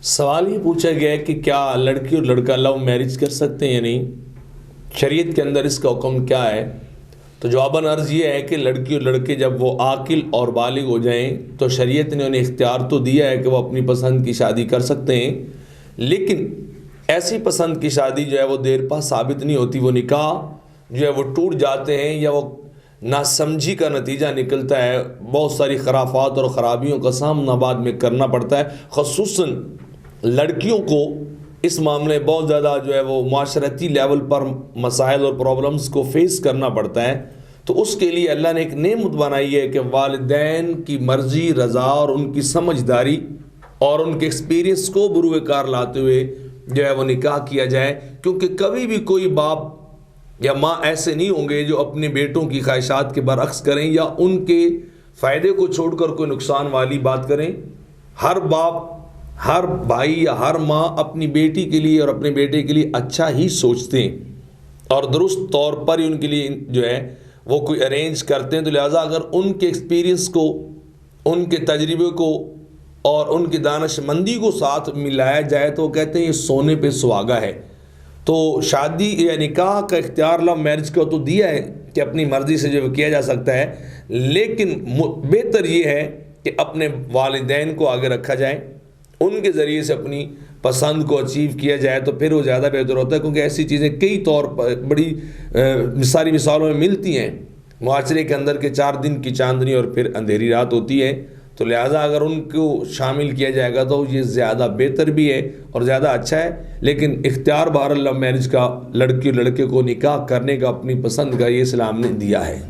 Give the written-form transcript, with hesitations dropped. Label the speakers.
Speaker 1: سوال یہ پوچھا گیا ہے کہ کیا لڑکی اور لڑکا لو میرج کر سکتے ہیں یا نہیں، شریعت کے اندر اس کا حکم کیا ہے؟ تو جواباً عرض یہ ہے کہ لڑکی اور لڑکے جب وہ عاقل اور بالغ ہو جائیں تو شریعت نے انہیں اختیار تو دیا ہے کہ وہ اپنی پسند کی شادی کر سکتے ہیں، لیکن ایسی پسند کی شادی جو ہے وہ دیر پا ثابت نہیں ہوتی، وہ نکاح جو ہے وہ ٹوٹ جاتے ہیں یا وہ ناسمجھی کا نتیجہ نکلتا ہے، بہت ساری خرافات اور خرابیوں کا سامنا بعد میں کرنا پڑتا ہے۔ خصوصاً لڑکیوں کو اس معاملے بہت زیادہ جو ہے وہ معاشرتی لیول پر مسائل اور پرابلمز کو فیس کرنا پڑتا ہے، تو اس کے لیے اللہ نے ایک نعمت بنائی ہے کہ والدین کی مرضی، رضا اور ان کی سمجھداری اور ان کے ایکسپیرینس کو بروئے کار لاتے ہوئے جو ہے وہ نکاح کیا جائے، کیونکہ کبھی بھی کوئی باپ یا ماں ایسے نہیں ہوں گے جو اپنے بیٹوں کی خواہشات کے برعکس کریں یا ان کے فائدے کو چھوڑ کر کوئی نقصان والی بات کریں۔ ہر باپ، ہر بھائی یا ہر ماں اپنی بیٹی کے لیے اور اپنے بیٹے کے لیے اچھا ہی سوچتے ہیں اور درست طور پر ہی ان کے لیے جو ہے وہ کوئی ارینج کرتے ہیں، تو لہٰذا اگر ان کے ایکسپیرینس کو، ان کے تجربے کو اور ان کی دانش مندی کو ساتھ ملایا جائے تو وہ کہتے ہیں یہ سونے پہ سہاگا ہے۔ تو شادی یا نکاح کا اختیار لو میرج کا تو دیا ہے کہ اپنی مرضی سے جو کیا جا سکتا ہے، لیکن بہتر یہ ہے کہ اپنے والدین کو آگے رکھا جائے، ان کے ذریعے سے اپنی پسند کو اچیو کیا جائے تو پھر وہ زیادہ بہتر ہوتا ہے، کیونکہ ایسی چیزیں کئی طور پر بڑی ساری مثالوں میں ملتی ہیں معاشرے کے اندر کہ 4 دن کی چاندنی اور پھر اندھیری رات ہوتی ہے، تو لہٰذا اگر ان کو شامل کیا جائے گا تو یہ زیادہ بہتر بھی ہے اور زیادہ اچھا ہے۔ لیکن اختیار بہرحال لو میرج کا لڑکی اور لڑکے کو نکاح کرنے کا اپنی پسند کا یہ اسلام نے دیا ہے۔